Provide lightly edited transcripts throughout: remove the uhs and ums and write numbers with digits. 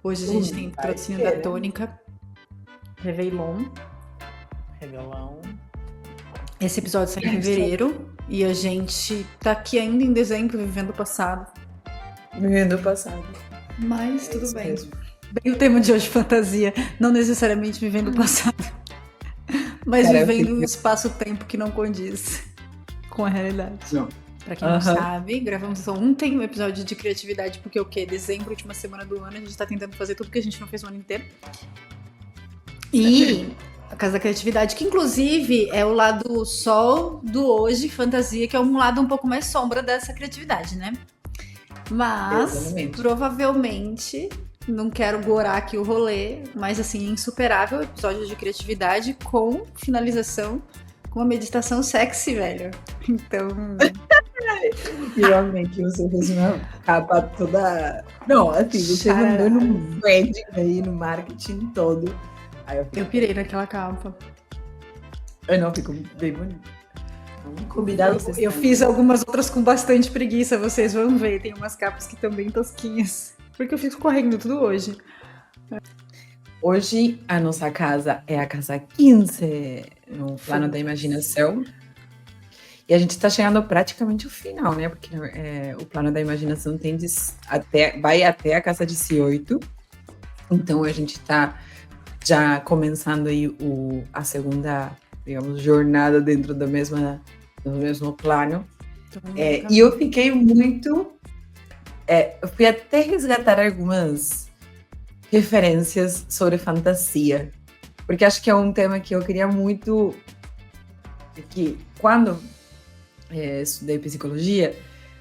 Hoje a gente tem Vai patrocínio da querer. Tônica, Réveillon. Revelão. Esse episódio sai em fevereiro e a gente tá aqui ainda em dezembro, vivendo o passado. Vivendo o passado. Mas tudo isso bem. mesmo. Bem o tema de hoje, fantasia. Não necessariamente vivendo o passado, mas Cara, eu vivendo fico- um espaço-tempo que não condiz com a realidade. Não. Pra quem não Aham. sabe, gravamos ontem um episódio de criatividade, porque o quê? Dezembro, última semana do ano, a gente tá tentando fazer tudo que a gente não fez o ano inteiro. E a Casa da Criatividade, que inclusive é o lado sol do hoje, fantasia, que é um lado um pouco mais sombra dessa criatividade, né? Mas, Exatamente. provavelmente, não quero gorar aqui o rolê, mas assim, insuperável episódio de criatividade com finalização com uma meditação sexy, velho. Então, Realmente, você fez uma capa toda. Não, assim, você mandou no branding aí, no marketing todo. Aí eu pirei naquela capa. Eu não, fico bem bonito. Convidado vocês. Eu fiz algumas outras com bastante preguiça, vocês vão ver. Tem umas capas que estão bem tosquinhas. Porque eu fico correndo tudo hoje. Hoje a nossa casa é a casa 15 no plano da imaginação. E a gente está chegando praticamente ao final, né? Porque o plano da imaginação vai até a casa de C8. Então a gente está já começando aí a segunda, digamos, jornada dentro do mesmo plano. E eu fiquei muito... eu fui até resgatar algumas referências sobre fantasia, porque acho que é um tema que eu queria muito, que quando estudei psicologia,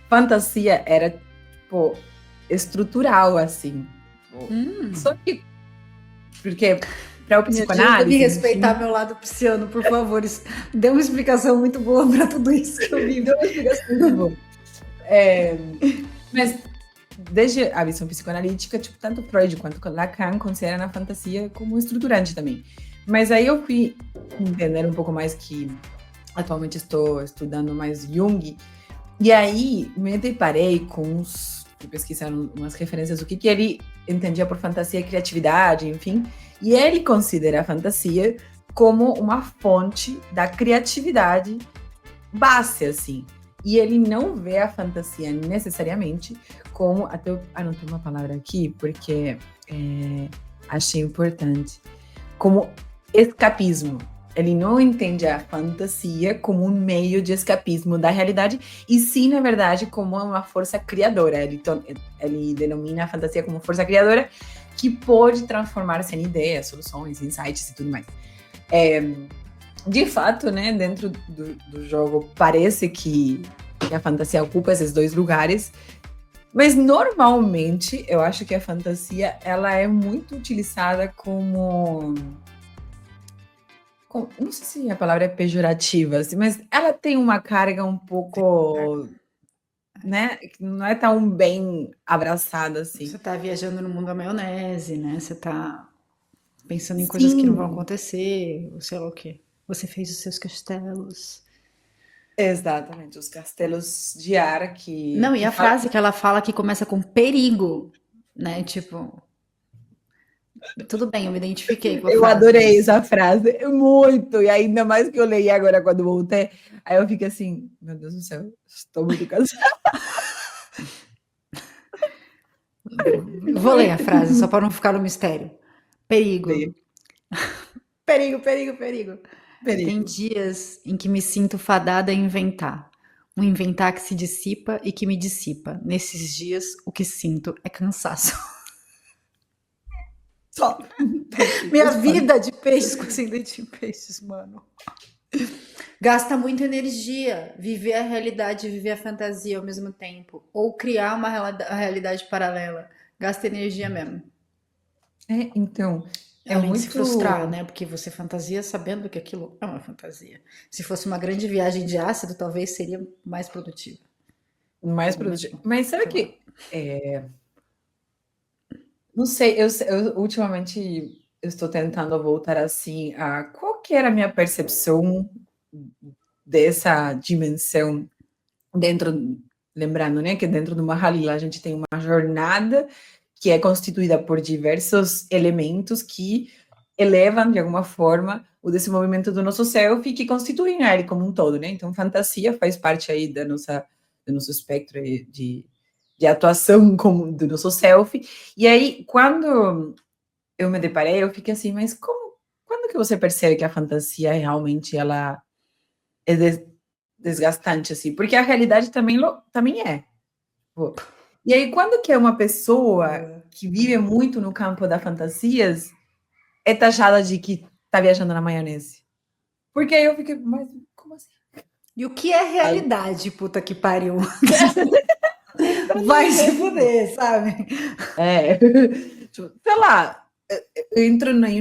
fantasia era, tipo, estrutural, assim. Só que, porque para o psicanálise... Me respeitar meu lado pisciano, por favor. Dê uma explicação muito boa para tudo isso que eu vi. Deu uma explicação muito boa. Mas desde a visão psicoanalítica, tipo, tanto Freud quanto Lacan consideram a fantasia como estruturante também. Mas aí eu fui entender um pouco mais que atualmente estou estudando mais Jung, e aí me deparei com uns que pesquisaram umas referências do que ele entendia por fantasia e criatividade, enfim, e ele considera a fantasia como uma fonte da criatividade base, assim. E ele não vê a fantasia necessariamente como... Até eu anotei uma palavra aqui, porque achei importante. Como escapismo. Ele não entende a fantasia como um meio de escapismo da realidade, e sim, na verdade, como uma força criadora. Ele denomina a fantasia como força criadora que pode transformar-se em ideias, soluções, insights e tudo mais. De fato, né, dentro do jogo, parece que a fantasia ocupa esses dois lugares, mas normalmente eu acho que a fantasia ela é muito utilizada como... Não sei se a palavra é pejorativa, assim, mas ela tem uma carga um pouco, né, que não é tão bem abraçada assim. Você tá viajando no mundo da maionese, né? Você tá pensando em coisas que não vão acontecer, ou sei lá o quê. Você fez os seus castelos. Exatamente, os castelos de ar que... Não, e a frase que ela fala que começa com perigo, né? Tipo... Tudo bem, eu me identifiquei com a frase. Eu adorei essa frase, muito, e ainda mais que eu leí agora quando voltei, aí eu fiquei assim, meu Deus do céu, estou muito cansada. Vou ler a frase, só para não ficar no mistério. Perigo. Leia. Perigo, perigo, perigo. Perigo. Tem dias em que me sinto fadada a inventar. Um inventar que se dissipa e que me dissipa. Nesses dias, o que sinto é cansaço. Só. Minha vida de peixes com ascendente em peixes, mano. Gasta muita energia viver a realidade e viver a fantasia ao mesmo tempo. Ou criar uma realidade paralela. Gasta energia mesmo. Então... Além muito... de se frustrar, né? Porque você fantasia sabendo que aquilo é uma fantasia. Se fosse uma grande viagem de ácido, talvez seria mais produtiva. Mais produtivo. Mas sabe que... Não sei, eu ultimamente eu estou tentando voltar assim a qual que era a minha percepção dessa dimensão dentro, lembrando, né, que dentro do Mahalila a gente tem uma jornada que é constituída por diversos elementos que elevam, de alguma forma, o desenvolvimento do nosso self e que constituem a ele como um todo, né? Então, fantasia faz parte aí do nosso espectro de atuação como, do nosso self. E aí, quando eu me deparei, eu fiquei assim, mas quando que você percebe que a fantasia realmente ela é desgastante, assim? Porque a realidade também é. Pô. E aí, quando que é uma pessoa que vive muito no campo das fantasias é taxada de que tá viajando na maionese? Porque aí eu fiquei, mas como assim? E o que é Sabe? realidade, puta que pariu? Vai se Exatamente. fuder, sabe? É, tipo, sei lá, eu entro aí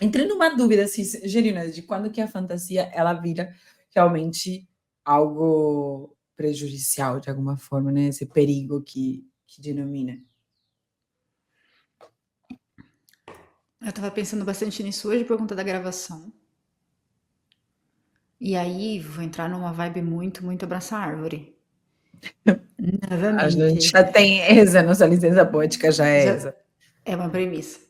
entrei numa dúvida, assim, Gerina, de quando que a fantasia, ela vira realmente algo prejudicial, de alguma forma, né? Esse perigo que denomina. Eu tava pensando bastante nisso hoje por conta da gravação. E aí, vou entrar numa vibe muito, muito abraçar árvore. A gente Novamente. já tem essa, nossa licença poética já é Já essa. é uma premissa.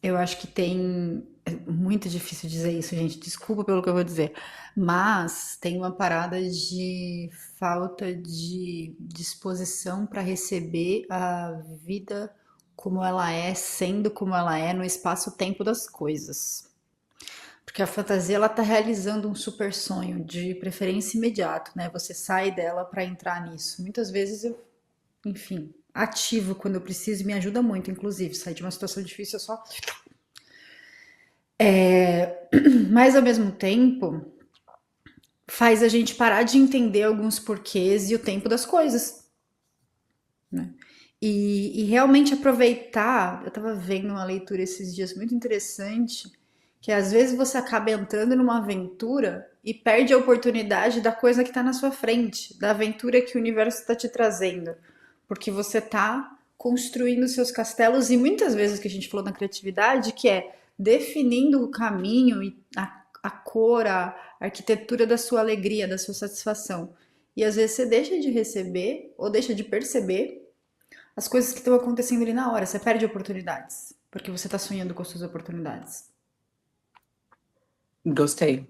Eu acho que tem. É muito difícil dizer isso, gente. Desculpa pelo que eu vou dizer. Mas tem uma parada de falta de disposição para receber a vida como ela é, sendo como ela é, no espaço-tempo das coisas. Porque a fantasia ela tá realizando um super sonho, de preferência imediato, né? Você sai dela para entrar nisso. Muitas vezes eu, enfim, ativo quando eu preciso e me ajuda muito, inclusive. Sair de uma situação difícil, eu só. Mas ao mesmo tempo, faz a gente parar de entender alguns porquês e o tempo das coisas, né? E realmente aproveitar. Eu estava vendo uma leitura esses dias muito interessante, que às vezes você acaba entrando numa aventura e perde a oportunidade da coisa que está na sua frente, da aventura que o universo está te trazendo, porque você está construindo seus castelos e muitas vezes que a gente falou na criatividade, que é definindo o caminho e a cor, a arquitetura da sua alegria, da sua satisfação. E às vezes você deixa de receber ou deixa de perceber as coisas que estão acontecendo ali na hora. Você perde oportunidades, porque você está sonhando com as suas oportunidades. Gostei.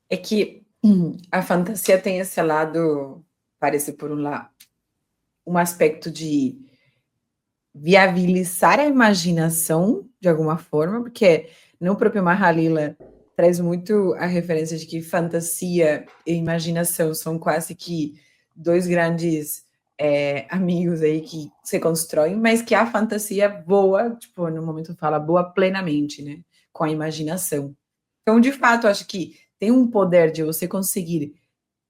É que a fantasia tem esse lado, parece por um lado, um aspecto de viabilizar a imaginação de alguma forma, porque no próprio Mahalila traz muito a referência de que fantasia e imaginação são quase que dois grandes amigos aí que se constroem, mas que a fantasia voa, tipo, no momento fala, voa plenamente, né, com a imaginação. Então, de fato, acho que tem um poder de você conseguir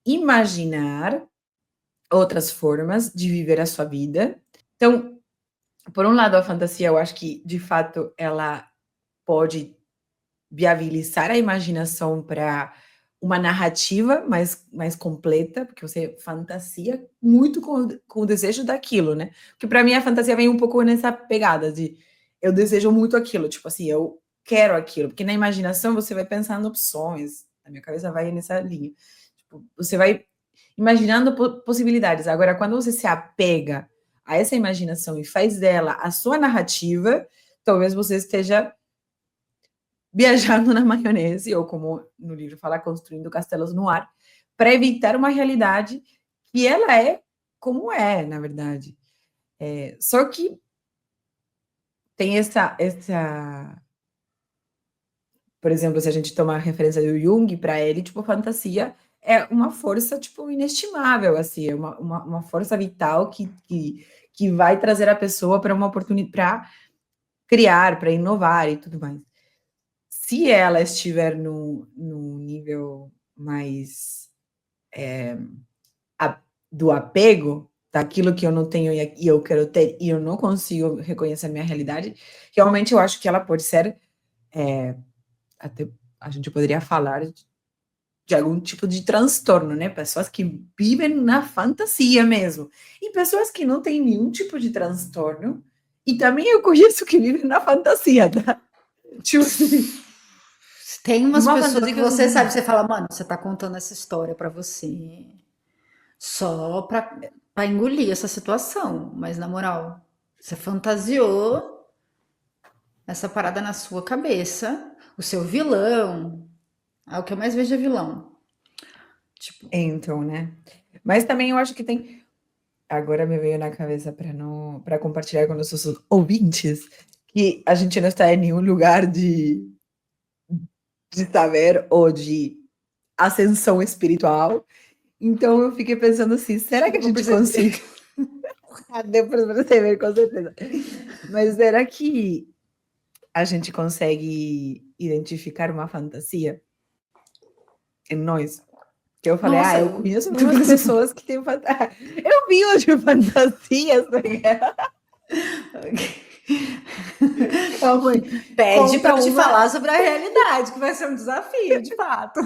imaginar outras formas de viver a sua vida. Então, por um lado, a fantasia, eu acho que, de fato, ela pode viabilizar a imaginação para uma narrativa mais completa, porque você fantasia muito com o desejo daquilo, né? Porque para mim a fantasia vem um pouco nessa pegada de eu desejo muito aquilo, tipo assim, eu quero aquilo, porque na imaginação você vai pensando opções, a minha cabeça vai nessa linha. Tipo, você vai imaginando possibilidades. Agora, quando você se apega a essa imaginação e faz dela a sua narrativa, talvez você esteja viajando na maionese, ou como no livro fala, construindo castelos no ar, para evitar uma realidade que ela é como é, na verdade. Só que tem por exemplo, se a gente tomar a referência do Jung, para ele, tipo, fantasia é uma força, tipo, inestimável, assim, é uma força vital que vai trazer a pessoa para uma oportunidade, para criar, para inovar e tudo mais. Se ela estiver no nível mais do apego, daquilo que eu não tenho e eu quero ter, e eu não consigo reconhecer a minha realidade, realmente eu acho que ela pode ser, até a gente poderia falar de algum tipo de transtorno, né? Pessoas que vivem na fantasia mesmo. E pessoas que não têm nenhum tipo de transtorno. E também eu conheço que vivem na fantasia, tá? Tipo assim, Tem umas uma pessoas fantasia que que você você diz, sabe, você fala, mano, você tá contando essa história pra você só pra Pra engolir essa situação, mas na moral, você fantasiou essa parada na sua cabeça, o seu vilão, é o que eu mais vejo é vilão. Tipo, Então, né? Mas também eu acho que tem. Agora me veio na cabeça para compartilhar com nossos ouvintes que a gente não está em nenhum lugar de saber ou de ascensão espiritual. Então eu fiquei pensando assim, acho será que que deu a pra gente perceber. consegue? Deu para perceber, com certeza. Mas será que a gente consegue identificar uma fantasia em nós? Que eu falei, Nossa, eu conheço muitas pessoas que têm fantasia. Eu vi de fantasias, tá. Calma aí. pede pra Conta eu te uma. falar sobre a realidade, que vai ser um desafio, de fato.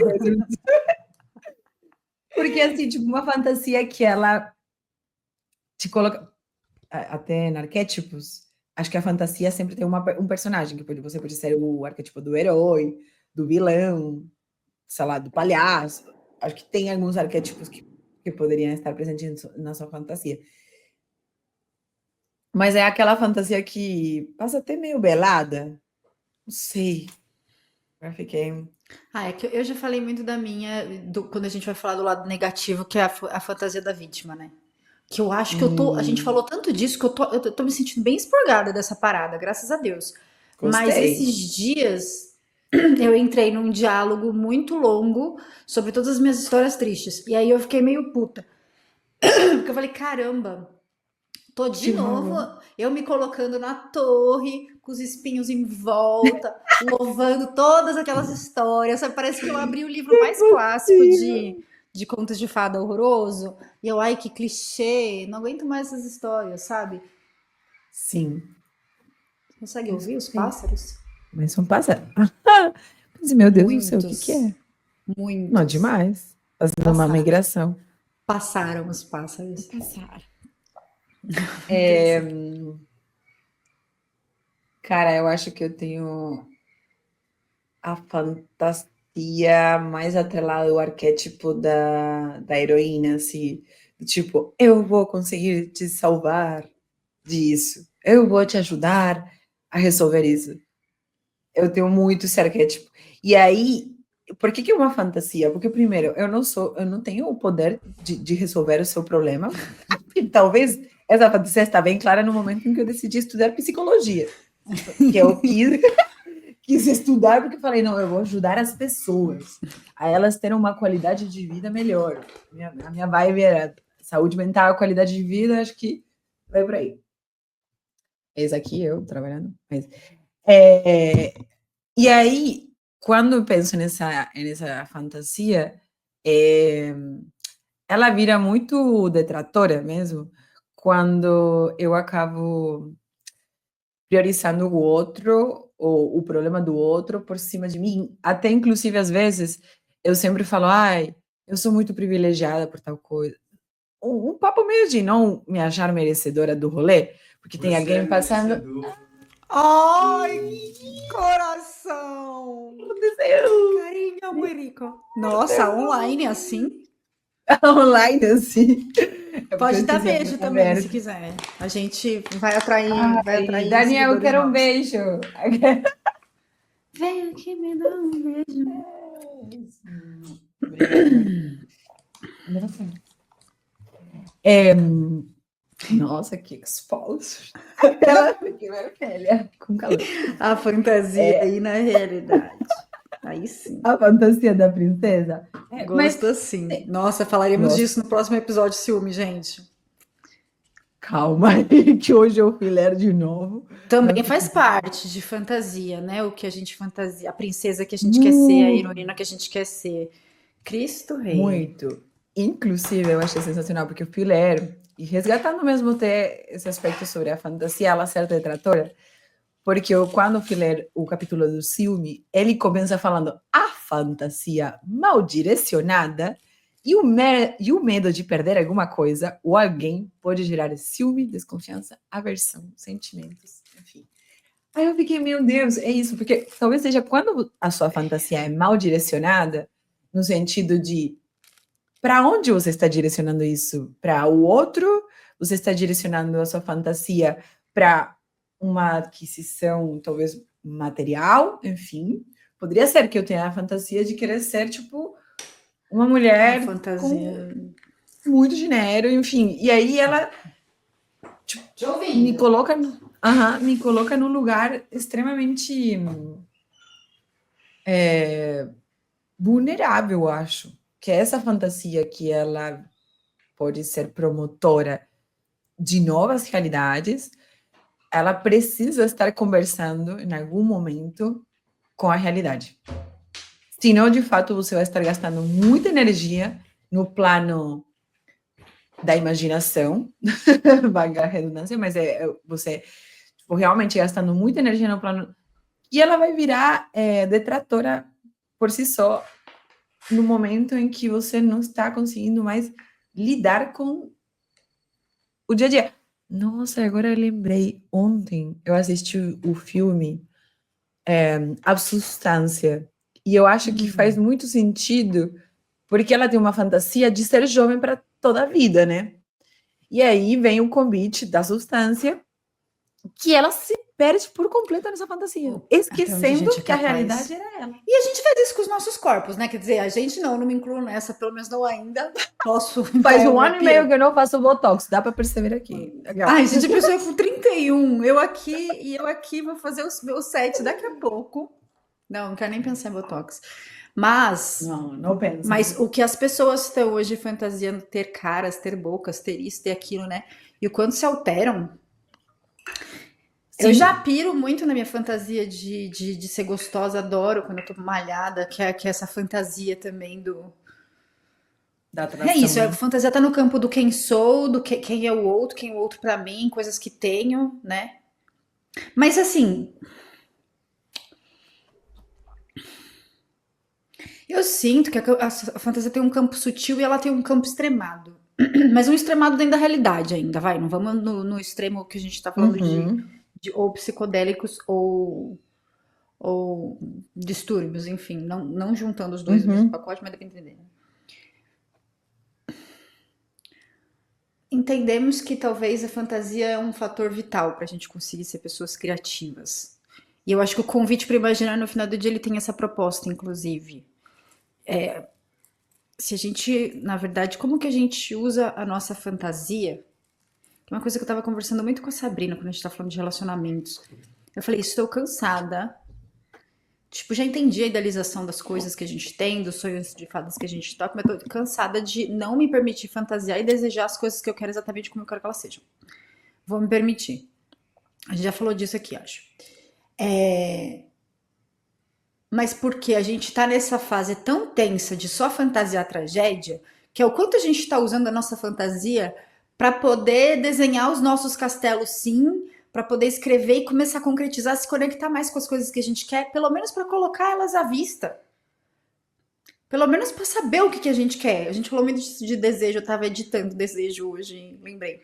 Porque, assim, tipo, uma fantasia que ela te coloca. Até em arquétipos, acho que a fantasia sempre tem um personagem, que você pode ser o arquétipo do herói, do vilão, sei lá, do palhaço. Acho que tem alguns arquétipos que poderiam estar presentes na sua fantasia. Mas é aquela fantasia que passa até meio belada. Não sei. Eu fiquei. Ah, é que eu já falei muito da minha, quando a gente vai falar do lado negativo, que é a fantasia da vítima, né? Que eu acho que eu tô. A gente falou tanto disso que eu tô me sentindo bem expurgada dessa parada, graças a Deus. Mas Gostei. esses dias eu entrei num diálogo muito longo sobre todas as minhas histórias tristes. E aí eu fiquei meio puta. Porque eu falei, caramba, tô de De novo novo. eu me colocando na torre, com os espinhos em volta, louvando todas aquelas histórias. Sabe? Parece que eu abri o livro mais clássico de contos de fada horroroso. E eu, ai, que clichê, não aguento mais essas histórias, sabe? Sim. Consegue Eu ouvir os escutei. pássaros? Mas são pássaros. Mas, meu Deus do céu, o que que Muitos, é? Não, muitos. demais. Fazendo uma Passaram, migração. passaram os pássaros. Passar. Desse. Cara, eu acho que eu tenho a fantasia mais atrelada ao arquétipo da heroína, assim. Tipo, eu vou conseguir te salvar disso. Eu vou te ajudar a resolver isso. Eu tenho muito esse arquétipo. E aí, por que que é uma fantasia? Porque, primeiro, eu não tenho o poder de resolver o seu problema. E talvez essa fantasia está bem clara no momento em que eu decidi estudar psicologia. Que eu quis estudar porque falei, não, eu vou ajudar as pessoas a elas terem uma qualidade de vida melhor. A minha vibe era saúde mental, qualidade de vida, acho que vai por aí. Eis aqui eu trabalhando. Mas, é, e aí, quando eu penso nessa fantasia, é, ela vira muito detratora mesmo, quando eu acabo priorizando o outro, ou o problema do outro por cima de mim. Até inclusive, às vezes, eu sempre falo, ai, eu sou muito privilegiada por tal coisa. Um papo meio de não me achar merecedora do rolê, porque tem Você alguém é passando. merecedor. Ai, coração! Aconteceu Carinho, Murico. Nossa, online assim? online, assim. É porque eu Pode dar esqueci a beijo porta também, se aberta. quiser. A gente vai Ai, atrair Daniel, eu seguidores quero um novos. beijo. Vem aqui me dá um beijo. Obrigada, amor. Nossa, que exposed. Ela fiquei vermelha, com calor. A fantasia aí na realidade. Aí sim. A fantasia da princesa. Mas Gosto assim. Nossa, falaremos gosto. disso no próximo episódio de ciúme, gente. Calma aí, que hoje eu fui ler de novo. Não Também faz fique parte de fantasia, né? O que a gente fantasia, a princesa que a gente quer ser, a muito, heroína que a gente quer ser. Cristo Rei. muito. Inclusive, eu achei sensacional, porque eu fui ler e resgatando mesmo até esse aspecto sobre a fantasia, ela ser detratora, porque eu, quando fui ler o capítulo do ciúme, ele começa falando a fantasia mal direcionada e o medo de perder alguma coisa ou alguém pode gerar ciúme, desconfiança, aversão, sentimentos, enfim. Aí eu fiquei, meu Deus, é isso, porque talvez seja quando a sua fantasia é mal direcionada, no sentido de para onde você está direcionando isso? Para o outro? Você está direcionando a sua fantasia para uma aquisição, talvez material? Enfim, poderia ser que eu tenha a fantasia de querer ser, tipo, uma A mulher com fantasia. muito dinheiro, enfim. E aí ela Te me ouvindo. coloca, me coloca num lugar extremamente vulnerável, eu acho. Que é essa fantasia que ela pode ser promotora de novas realidades, ela precisa estar conversando em algum momento com a realidade. Senão, de fato, você vai estar gastando muita energia no plano da imaginação, vaga a redundância, mas você tipo, realmente gastando muita energia no plano. E ela vai virar detratora por si só no momento em que você não está conseguindo mais lidar com o dia a dia. Nossa, agora eu lembrei. Ontem eu assisti o filme A Substância. E eu acho que faz muito sentido, porque ela tem uma fantasia de ser jovem para toda a vida, né? E aí vem o convite da substância, que ela se perde por completo nessa fantasia, Até onde a gente esquecendo é que a capaz. realidade era ela. E a gente faz isso com os nossos corpos, né? Quer dizer, a gente não me incluo nessa, pelo menos não ainda. Posso Faz entrar um uma ano e meio pira. que eu não faço Botox, dá para perceber aqui. Legal. Ai, gente, a pessoa é com 31, eu aqui vou fazer o meu set daqui a pouco. Não quero nem pensar em Botox. Mas, Não, não pensa. mas o que as pessoas estão hoje fantasiando ter caras, ter bocas, ter isso, ter aquilo, né? E o quanto se alteram. Eu Sim, já piro muito na minha fantasia de ser gostosa, adoro quando eu tô malhada, que é essa fantasia também do. da É atração, isso, a né? fantasia tá no campo do quem sou, do que, quem é o outro pra mim, coisas que tenho, né? Mas assim, eu sinto que a fantasia tem um campo sutil e ela tem um campo extremado. Mas um extremado dentro da realidade ainda, vai. Não vamos no extremo que a gente tá falando Uhum, de ou psicodélicos ou distúrbios, enfim. Não juntando os dois no mesmo uhum. pacote, mas dá pra entender. Entendemos que talvez a fantasia é um fator vital para a gente conseguir ser pessoas criativas. E eu acho que o convite para imaginar no final do dia ele tem essa proposta, inclusive. Se a gente, na verdade, como que a gente usa a nossa fantasia? É uma coisa que eu estava conversando muito com a Sabrina quando a gente tá falando de relacionamentos. Eu falei, estou cansada. Tipo, já entendi a idealização das coisas que a gente tem, dos sonhos de fadas que a gente toca, mas tô cansada de não me permitir fantasiar e desejar as coisas que eu quero exatamente como eu quero que elas sejam. Vou me permitir. A gente já falou disso aqui, acho. Mas porque a gente tá nessa fase tão tensa de só fantasiar a tragédia, que é o quanto a gente tá usando a nossa fantasia para poder desenhar os nossos castelos, sim, para poder escrever e começar a concretizar, se conectar mais com as coisas que a gente quer, pelo menos para colocar elas à vista. Pelo menos para saber o que a gente quer. A gente falou muito de desejo, eu tava editando desejo hoje, lembrei.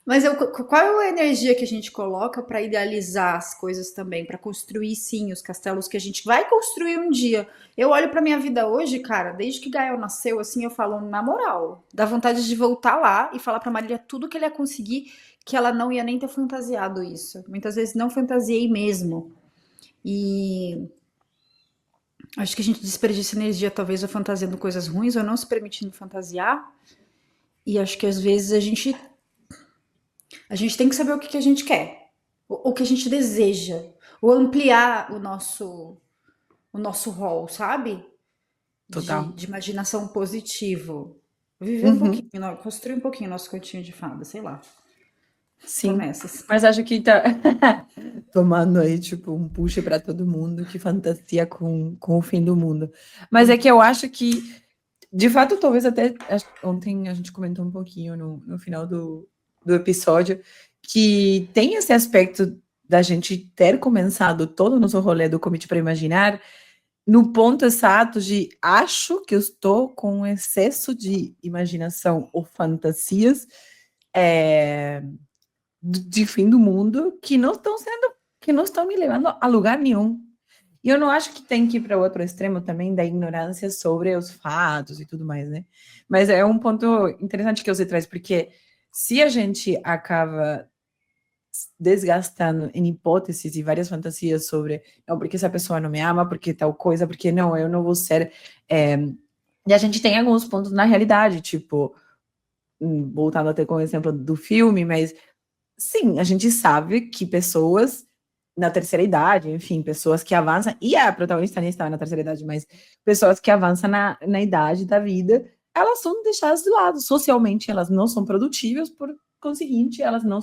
Mas qual é a energia que a gente coloca para idealizar as coisas também, para construir sim os castelos que a gente vai construir um dia? Eu olho para minha vida hoje, cara, desde que Gael nasceu, assim, eu falo na moral, dá vontade de voltar lá e falar para Marília tudo que ele ia conseguir, que ela não ia nem ter fantasiado isso. Muitas vezes não fantasiei mesmo. E acho que a gente desperdiça energia, talvez, ou fantasiando coisas ruins, ou não se permitindo fantasiar. E acho que às vezes a gente tem que saber o que a gente quer, o que a gente deseja, ou ampliar o nosso rol, sabe? Total. De imaginação positivo. Viver um pouquinho, Uhum. construir um pouquinho o nosso cantinho de fada, sei lá. Tô Sim. nessas. Mas acho que tá tomando aí, tipo, um push para todo mundo que fantasia com o fim do mundo. Mas é que eu acho que, de fato, talvez até ontem a gente comentou um pouquinho no final do episódio, que tem esse aspecto da gente ter começado todo o nosso rolê do Comitê para Imaginar no ponto exato de acho que eu estou com um excesso de imaginação ou fantasias de fim do mundo que não estão me levando a lugar nenhum. E eu não acho que tem que ir para outro extremo também da ignorância sobre os fatos e tudo mais, né? Mas é um ponto interessante que você traz, porque se a gente acaba desgastando em hipóteses e várias fantasias sobre não, porque essa pessoa não me ama, porque tal coisa, porque não, eu não vou ser. E a gente tem alguns pontos na realidade, tipo, voltando até com o exemplo do filme, mas sim, a gente sabe que pessoas na terceira idade, enfim, pessoas que avançam, e a protagonista nem estava na terceira idade, mas pessoas que avançam na idade da vida, elas são deixadas de lado. Socialmente, elas não são produtivas, por conseguinte, elas não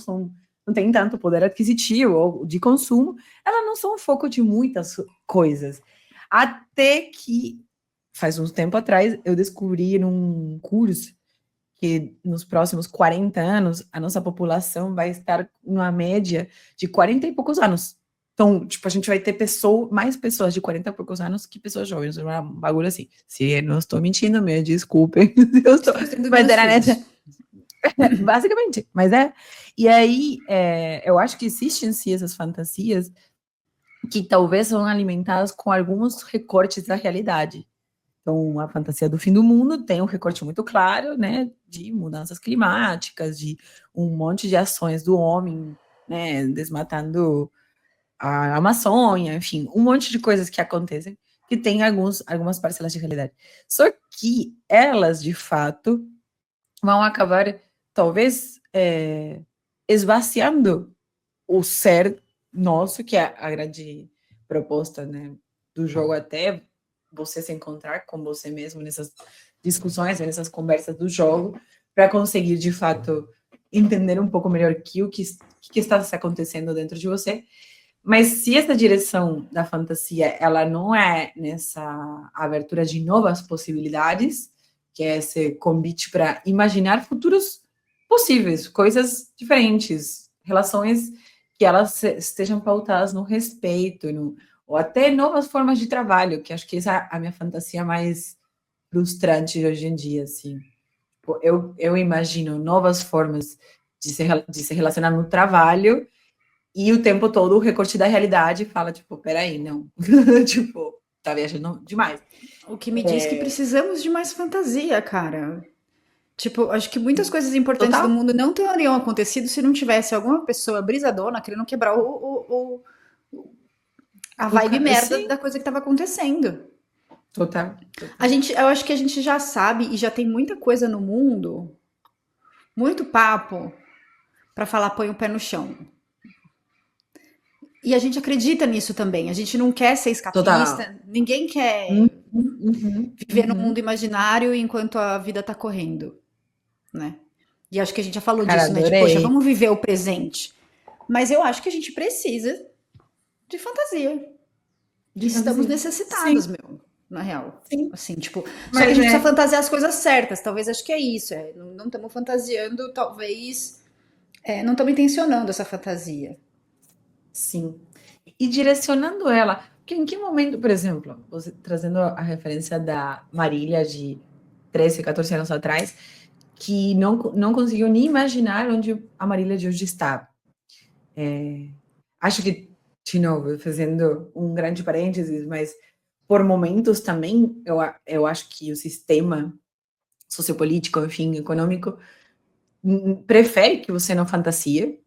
têm tanto poder aquisitivo ou de consumo, elas não são o foco de muitas coisas. Até que, faz uns tempo atrás, eu descobri num curso que nos próximos 40 anos a nossa população vai estar numa média de 40 e poucos anos. Então, tipo, a gente vai ter mais pessoas de 40 e poucos anos que pessoas jovens, um bagulho assim. Se eu não estou mentindo, me desculpem. Estamos tendo Mas menos era filhos. nessa. Basicamente, mas é. E aí, eu acho que existem sim essas fantasias que talvez são alimentadas com alguns recortes da realidade. Então, a fantasia do fim do mundo tem um recorte muito claro, né, de mudanças climáticas, de um monte de ações do homem, né, desmatando a Amazônia, enfim, um monte de coisas que acontecem que tem algumas parcelas de realidade. Só que elas, de fato, vão acabar, talvez, esvaziando o ser nosso, que é a grande proposta, né, do jogo, até você se encontrar com você mesmo nessas discussões, nessas conversas do jogo, para conseguir, de fato, entender um pouco melhor o que está acontecendo dentro de você. Mas se essa direção da fantasia, ela não é nessa abertura de novas possibilidades, que é esse convite para imaginar futuros possíveis, coisas diferentes, relações que elas estejam pautadas no respeito, ou até novas formas de trabalho, que acho que essa é a minha fantasia mais frustrante hoje em dia, assim. Eu imagino novas formas de se relacionar no trabalho e o tempo todo o recorte da realidade fala, tipo, peraí, não. Tipo, tá viajando demais. O que me diz que precisamos de mais fantasia, cara. Tipo, acho que muitas coisas importantes do Total. mundo não teriam acontecido se não tivesse alguma pessoa brisadona querendo quebrar a vibe merda Sim, da coisa que estava acontecendo. total. Total. Eu acho que a gente já sabe e já tem muita coisa no mundo, muito papo para falar põe o pé no chão. E a gente acredita nisso também. A gente não quer ser Total. escapista, ninguém Uhum, quer uhum, viver no mundo uhum. imaginário enquanto a vida tá correndo, né? E acho que a gente já falou Cara, disso, né? De, poxa, adorei. vamos viver o presente. Mas eu acho que a gente precisa de fantasia. De Estamos fantasia. necessitados, Sim, meu, na real. sim. Assim, tipo, só que a Mas gente precisa fantasiar as coisas certas. Talvez acho que é isso. Não estamos fantasiando, talvez. Não estamos intencionando essa fantasia. sim. E direcionando ela, porque em que momento, por exemplo, você trazendo a referência da Marília de 13, 14 anos atrás, que não conseguiu nem imaginar onde a Marília de hoje está. Acho que, de novo, fazendo um grande parênteses, mas por momentos também, eu acho que o sistema sociopolítico, enfim, econômico, prefere que você não fantasia,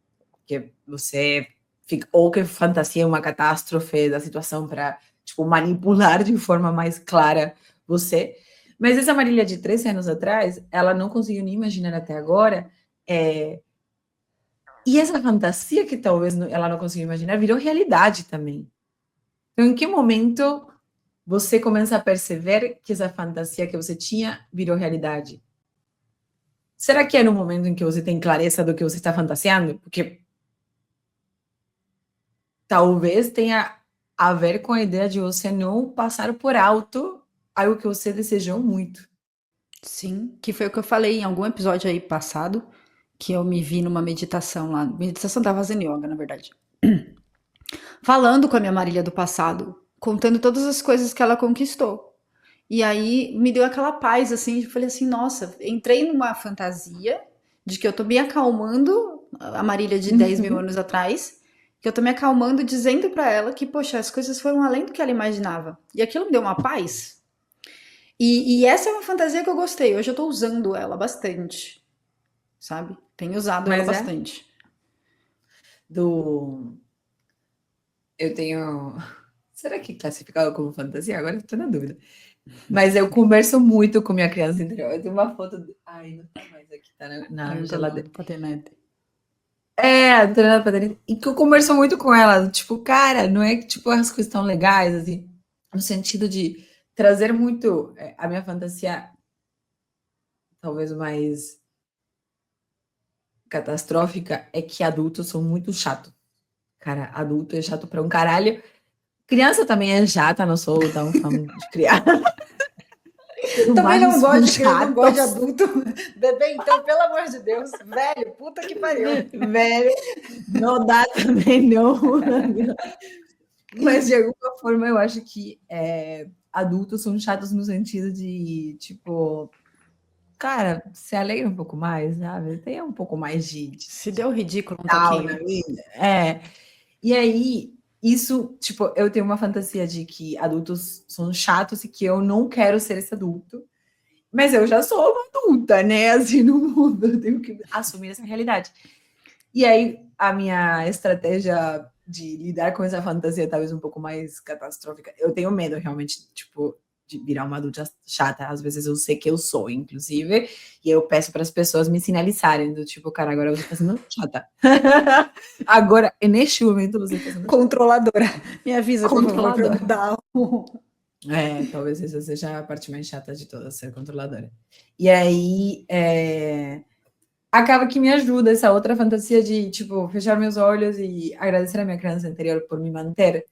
que você fica, ou que fantasia uma catástrofe da situação para, tipo, manipular de forma mais clara você. Mas essa Marília de 13 anos atrás, ela não conseguiu nem imaginar até agora. E essa fantasia que talvez ela não conseguiu imaginar virou realidade também. Então, em que momento você começa a perceber que essa fantasia que você tinha virou realidade? Será que é no momento em que você tem clareza do que você está fantasiando? Porque talvez tenha a ver com a ideia de você não passar por alto algo que você desejou muito. Sim, que foi o que eu falei em algum episódio aí passado, que eu me vi numa meditação lá. Meditação da fazendo yoga, na verdade. Falando com a minha Marília do passado, contando todas as coisas que ela conquistou. E aí me deu aquela paz, assim, eu falei assim, nossa, entrei numa fantasia de que eu tô me acalmando, a Marília de 10 mil Uhum. anos atrás, que eu tô me acalmando dizendo pra ela que, poxa, as coisas foram além do que ela imaginava. E aquilo me deu uma paz. E essa é uma fantasia que eu gostei. Hoje eu tô usando ela bastante, sabe? Tenho usado ela Mas é bastante. do. Eu tenho. Será que classificado como fantasia? Agora eu tô na dúvida. Mas eu converso muito com minha criança interior. Eu tenho uma foto. Ai, não tá mais aqui, tá na Ainda não, geladeira. patinete. É, a treinada paternidade. E que eu converso muito com ela. Tipo, cara, não é que tipo, as coisas estão legais, assim, no sentido de trazer muito a minha fantasia, talvez mais catastrófica, é que adultos são muito chato. Cara, adulto é chato pra um caralho. Criança também é chata, não sou tão fã de criança. Ser Também humanos não são gosto de criança, não gosto de chatos, adulto. Bebê, então, pelo amor de Deus, velho, puta que pariu. velho. Não dá também, não. Mas de alguma forma eu acho que adultos são chatos no sentido de, tipo, cara, se alegra um pouco mais, sabe? Tenha um pouco mais Se deu ridículo um tal na toquinho. vida. É. E aí, isso, tipo, eu tenho uma fantasia de que adultos são chatos e que eu não quero ser esse adulto. Mas eu já sou uma adulta, né? Assim, no mundo, eu tenho que assumir essa realidade. E aí, a minha estratégia de lidar com essa fantasia talvez um pouco mais catastrófica, eu tenho medo realmente, tipo, de virar uma adulta chata. Às vezes eu sei que eu sou, inclusive, e eu peço para as pessoas me sinalizarem, do tipo, cara, agora você está sendo chata. Agora, neste momento, você está sendo chata. Controladora. Me avisa, por favor, pra eu Controladora. mudar o. É, talvez essa seja a parte mais chata de todas, ser controladora. E aí, acaba que me ajuda essa outra fantasia de, tipo, fechar meus olhos e agradecer a minha criança interior por me manter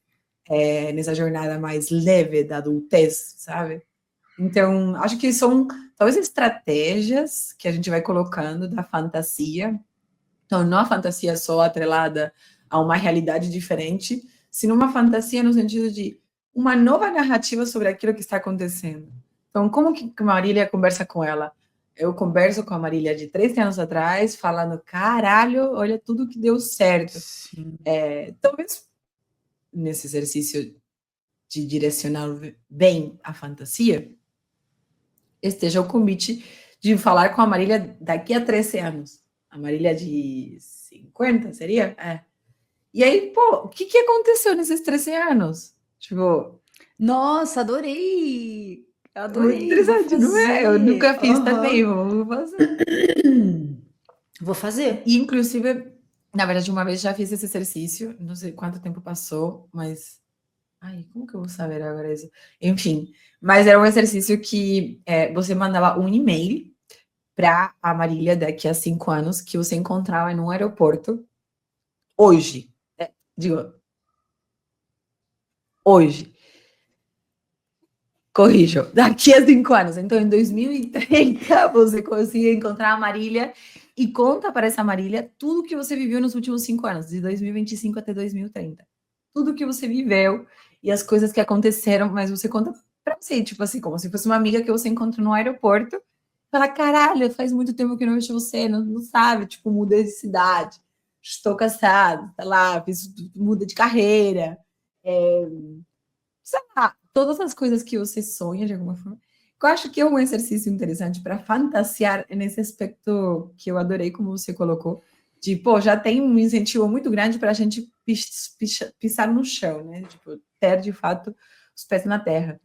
nessa jornada mais leve da adultez, sabe? Então, acho que são talvez estratégias que a gente vai colocando da fantasia. Então, não a fantasia só atrelada a uma realidade diferente, sino uma fantasia no sentido de uma nova narrativa sobre aquilo que está acontecendo. Então, como que a Marília conversa com ela? Eu converso com a Marília de 3 anos atrás, falando, caralho, olha tudo que deu certo. Sim. Talvez nesse exercício de direcionar bem a fantasia, esteja o convite de falar com a Marília daqui a 13 anos. A Marília de 50, seria? É. E aí, pô, o que, que aconteceu nesses 13 anos? Tipo, Nossa, adorei! muito Adorei, vou interessante, não é? Eu fazer. nunca fiz também, Aham. vou fazer. Vou fazer. E, inclusive, na verdade, uma vez já fiz esse exercício, não sei quanto tempo passou, mas. Ai, como que eu vou saber agora isso? Enfim, mas era um exercício que você mandava um e-mail para a Marília daqui a 5 anos que você encontrava em um aeroporto hoje. Digo, hoje. Corrijo, daqui a 5 anos. Então, em 2030, você consegue encontrar a Marília e conta para essa Marília tudo que você viveu nos últimos 5 anos, de 2025 até 2030. Tudo que você viveu e as coisas que aconteceram, mas você conta para você, tipo assim, como se fosse uma amiga que você encontra no aeroporto. Fala, caralho, faz muito tempo que eu não vejo você, não sabe, tipo, mudei de cidade, estou casada, tá lá, muda de carreira, sei lá, todas as coisas que você sonha de alguma forma. Eu acho que é um exercício interessante para fantasiar nesse aspecto que eu adorei como você colocou, de, pô, já tem um incentivo muito grande para a gente pisar no chão, né? Tipo, ter de fato os pés na terra.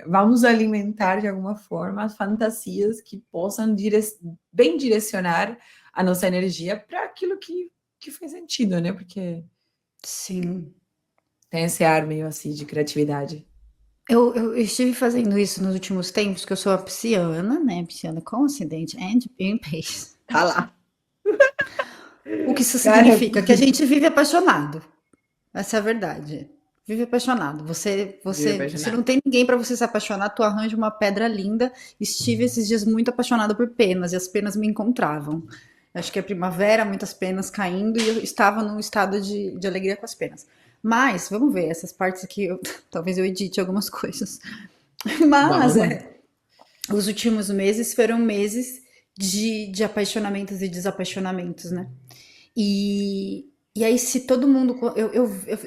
Vamos alimentar de alguma forma as fantasias que possam bem direcionar a nossa energia para aquilo que faz sentido, né? Porque Sim. tem esse ar meio assim de criatividade. Eu estive fazendo isso nos últimos tempos, que eu sou a pisciana, né? Pisciana com ascendente em peixe. Tá lá. O que isso Cara, significa? Que a gente vive apaixonado. Essa é a verdade. Vive apaixonado. vive Se apaixonado. não tem ninguém para você se apaixonar, tu arranja uma pedra linda. Estive esses dias muito apaixonada por penas e as penas me encontravam. Acho que é primavera, muitas penas caindo e eu estava num estado de alegria com as penas. Mas, vamos ver, essas partes aqui, talvez eu edite algumas coisas. Vamos Mas, lá. os últimos meses foram meses de apaixonamentos e desapaixonamentos, né? E E aí, se todo mundo.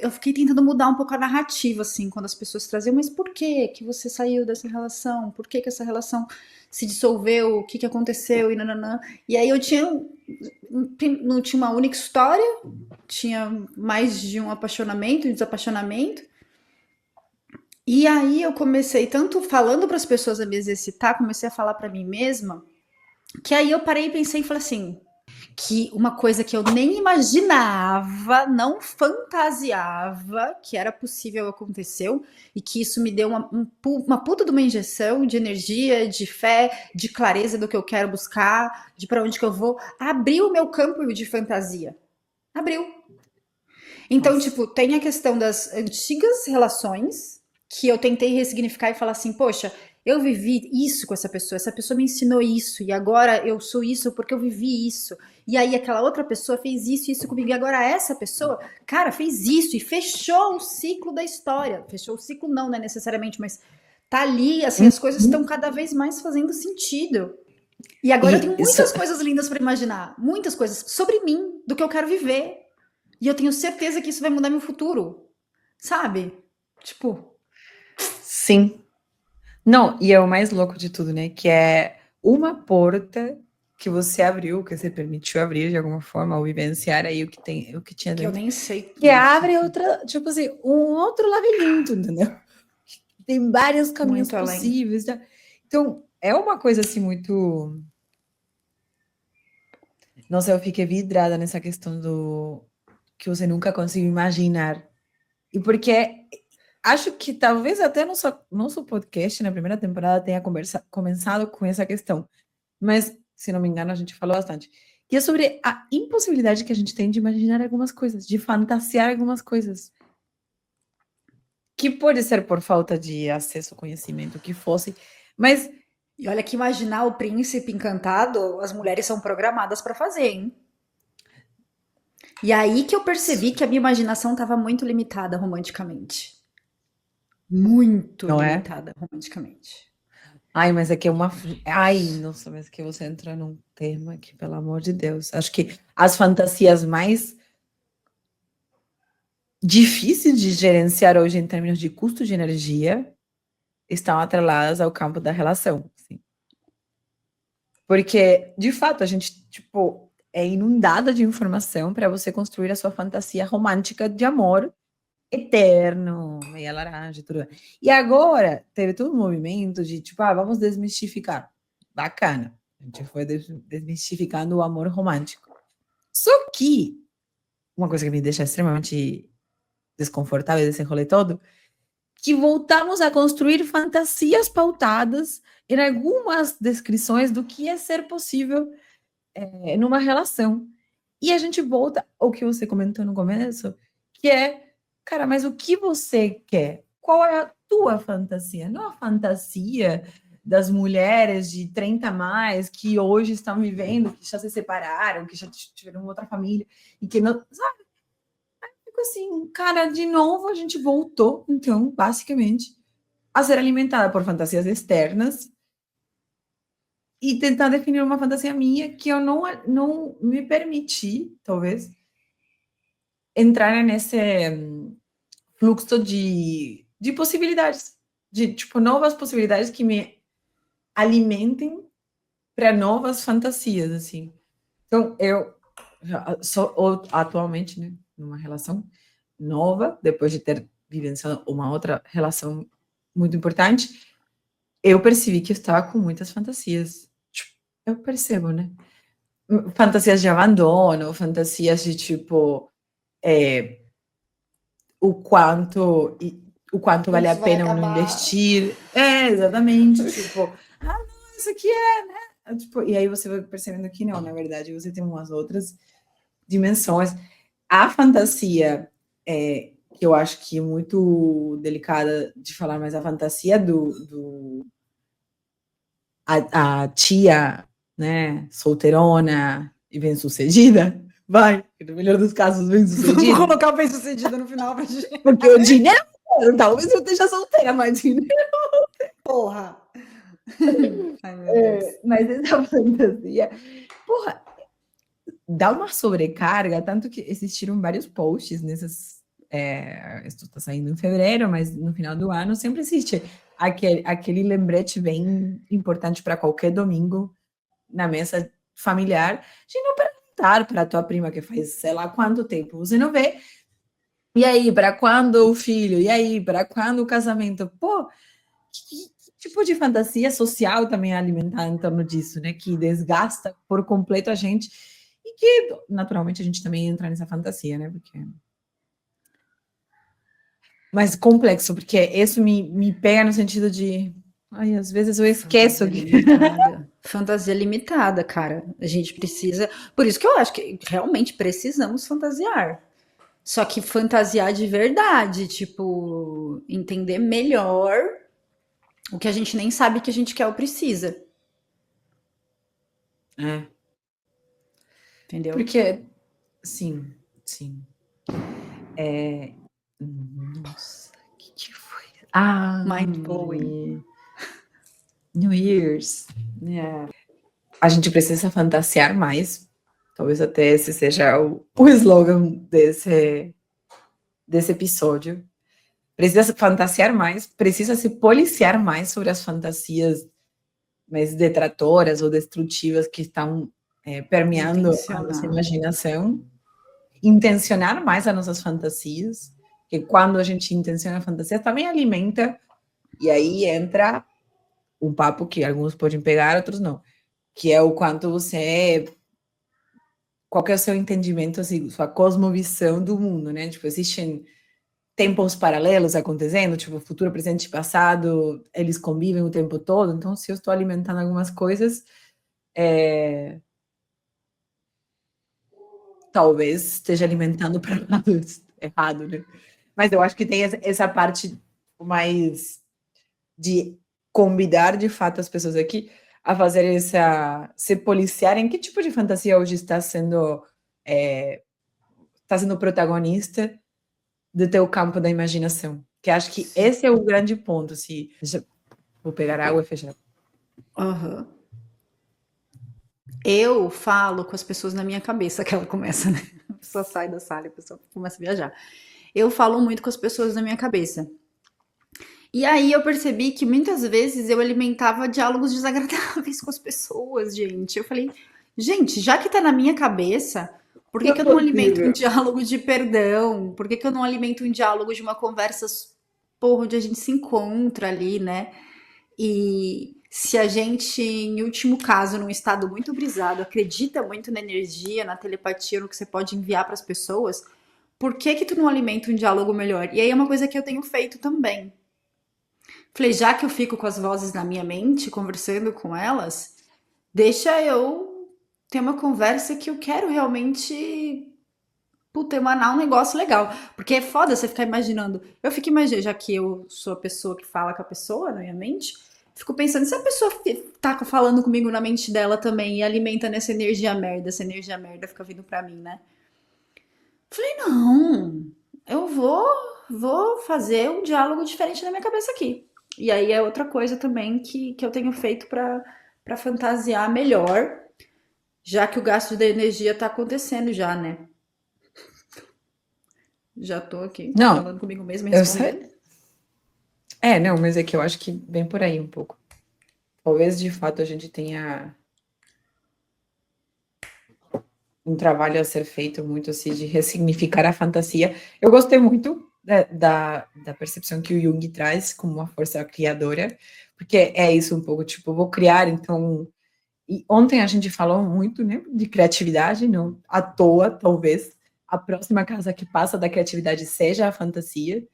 Eu fiquei tentando mudar um pouco a narrativa, assim, quando as pessoas traziam, mas por que que você saiu dessa relação? Por que que essa relação se dissolveu? O que que aconteceu? E nananã. E aí eu tinha. Não tinha uma única história, tinha mais de um apaixonamento, um desapaixonamento. E aí eu comecei, tanto falando para as pessoas a me exercitar, comecei a falar para mim mesma, que aí eu parei e pensei e falei assim, que uma coisa que eu nem imaginava, não fantasiava que era possível aconteceu e que isso me deu uma puta de uma injeção de energia, de fé, de clareza do que eu quero buscar, de para onde que eu vou, abriu o meu campo de fantasia. Abriu. Então, Nossa. tipo, tem a questão das antigas relações que eu tentei ressignificar e falar assim, poxa, eu vivi isso com essa pessoa me ensinou isso, e agora eu sou isso porque eu vivi isso. E aí aquela outra pessoa fez isso e isso comigo, e agora essa pessoa, cara, fez isso e fechou o ciclo da história. Fechou o ciclo não, né, necessariamente, mas tá ali, assim, as coisas estão Uhum. cada vez mais fazendo sentido. E agora eu E tenho isso, muitas coisas lindas para imaginar, muitas coisas sobre mim, do que eu quero viver. E eu tenho certeza que isso vai mudar meu futuro. Sabe? Tipo, sim. Não, e é o mais louco de tudo, né? Que é uma porta que você abriu, que você permitiu abrir de alguma forma, ou vivenciar aí o que tem, o que tinha que eu dentro, nem sei. que Nossa, abre outra, tipo assim, um outro labirinto, entendeu? Tem vários caminhos muito além. possíveis, tá? Então, é uma coisa assim muito. Nossa, eu fiquei vidrada nessa questão do que você nunca conseguiu imaginar. E porque acho que talvez até nosso podcast na primeira temporada tenha começado com essa questão. Mas, se não me engano, a gente falou bastante. Que é sobre a impossibilidade que a gente tem de imaginar algumas coisas, de fantasiar algumas coisas. Que pode ser por falta de acesso ao conhecimento, o que fosse. Mas, E olha que imaginar o príncipe encantado, as mulheres são programadas para fazer, hein? E aí que eu percebi que a minha imaginação estava muito limitada romanticamente. Muito não é? limitada romanticamente. Ai, mas é que é uma. Ai, nossa, mas que você entra num tema que, pelo amor de Deus. Acho que as fantasias mais difíceis de gerenciar hoje em termos de custo de energia estão atreladas ao campo da relação. Assim. Porque, de fato, a gente, tipo, é inundada de informação para você construir a sua fantasia romântica de amor eterno, meia laranja e tudo. E agora teve todo um movimento de, tipo, vamos desmistificar. Bacana. A gente foi desmistificando o amor romântico. Só que, uma coisa que me deixa extremamente desconfortável desse rolê todo, que voltamos a construir fantasias pautadas em algumas descrições do que é ser possível numa relação. E a gente volta ao que você comentou no começo, que é, cara, mas o que você quer? Qual é a tua fantasia? Não a fantasia das mulheres de 30 a mais que hoje estão vivendo, que já se separaram, que já tiveram outra família e que não, sabe? Fico assim, cara, de novo a gente voltou, então, basicamente, a ser alimentada por fantasias externas e tentar definir uma fantasia minha que eu não me permiti, talvez, entrar nesse fluxo de possibilidades, de tipo novas possibilidades que me alimentem para novas fantasias, assim. Então, eu sou atualmente, né, numa relação nova, depois de ter vivenciado uma outra relação muito importante, eu percebi que eu estava com muitas fantasias. Tipo, eu percebo, né? Fantasias de abandono, fantasias de tipo é, o quanto Quando vale a isso vai pena eu não acabar. investir. É, exatamente. Tipo, não, isso aqui é, né? Tipo, e aí você vai percebendo que não, na verdade, você tem umas outras dimensões. A fantasia, que eu acho que é muito delicada de falar, mas a fantasia a tia, né, solteirona e bem-sucedida, vai, no melhor dos casos, Vamos bem-sucedida, colocar o bem-sucedido no final pra gente. porque o dinheiro, talvez eu esteja solteira, mas dinheiro. Porra! Ai, meu Deus. Mas essa fantasia, porra, dá uma sobrecarga, tanto que existiram vários posts nessas. Isso está saindo em fevereiro, mas no final do ano sempre existe aquele lembrete bem importante para qualquer domingo na mesa familiar, de não perguntar para a tua prima que faz sei lá quanto tempo você não vê. E aí, para quando o filho? E aí, para quando o casamento? Pô, que tipo de fantasia social também é alimentada em torno disso, né? Que desgasta por completo a gente e que, naturalmente, a gente também entra nessa fantasia, né? Porque... Mas complexo, porque isso me pega no sentido de... Ai, às vezes eu esqueço Fantasia que... limitada. Fantasia limitada, cara. A gente precisa. Por isso que eu acho que realmente precisamos fantasiar. Só que fantasiar de verdade, tipo, entender melhor o que a gente nem sabe que a gente quer ou precisa. É, Entendeu? porque, sim, sim. Nossa, o que foi? Mind blowing. New Year's. Yeah. A gente precisa fantasiar mais. Talvez até esse seja o slogan desse episódio. Precisa fantasiar mais, precisa se policiar mais sobre as fantasias mais detratoras ou destrutivas que estão permeando a nossa Intencionar. imaginação. Intencionar mais as nossas fantasias, que quando a gente intenciona a fantasia, também alimenta, e aí entra um papo que alguns podem pegar, outros não, que é o quanto você qual que é o seu entendimento, assim, sua cosmovisão do mundo, né? Tipo, existem tempos paralelos acontecendo, tipo, futuro, presente e passado, eles convivem o tempo todo, então se eu estou alimentando algumas coisas, talvez esteja alimentando para o lado errado, né? Mas eu acho que tem essa parte mais de convidar de fato as pessoas aqui a fazer se policiarem. Que tipo de fantasia hoje está sendo protagonista do teu campo da imaginação? Que acho que Sim. esse é o grande ponto. Se vou pegar água e fechar. Aham. Eu falo com as pessoas na minha cabeça que ela começa, né? A pessoa sai da sala e a pessoa começa a viajar. Eu falo muito com as pessoas na minha cabeça. E aí eu percebi que muitas vezes eu alimentava diálogos desagradáveis com as pessoas, gente. Eu falei, gente, já que tá na minha cabeça, por que Não é que eu não alimento um possível. diálogo de perdão? Por que que eu não alimento um diálogo de uma conversa, porra, onde a gente se encontra ali, né? E se a gente, em último caso, num estado muito brisado, acredita muito na energia, na telepatia, no que você pode enviar para as pessoas, por que que tu não alimenta um diálogo melhor? E aí é uma coisa que eu tenho feito também. Falei, já que eu fico com as vozes na minha mente, conversando com elas, deixa eu ter uma conversa que eu quero realmente, puta, emanar um negócio legal. Porque é foda você ficar imaginando. Eu fico imaginando, já que eu sou a pessoa que fala com a pessoa na minha mente, fico pensando, se a pessoa tá falando comigo na mente dela também e alimenta nessa energia merda, essa energia merda fica vindo pra mim, né? Falei, não, eu vou fazer um diálogo diferente na minha cabeça aqui. E aí é outra coisa também que eu tenho feito para fantasiar melhor, já que o gasto de energia tá acontecendo já, né? Já tô aqui Não, falando comigo mesma e eu sei. respondendo. Não, mas é que eu acho que vem por aí um pouco. Talvez de fato a gente tenha um trabalho a ser feito muito assim de ressignificar a fantasia. Eu gostei muito da percepção que o Jung traz como uma força criadora, porque é isso um pouco, tipo, vou criar, então... E ontem a gente falou muito, né, de criatividade, não à toa, talvez, a próxima casa que passa da criatividade seja a fantasia,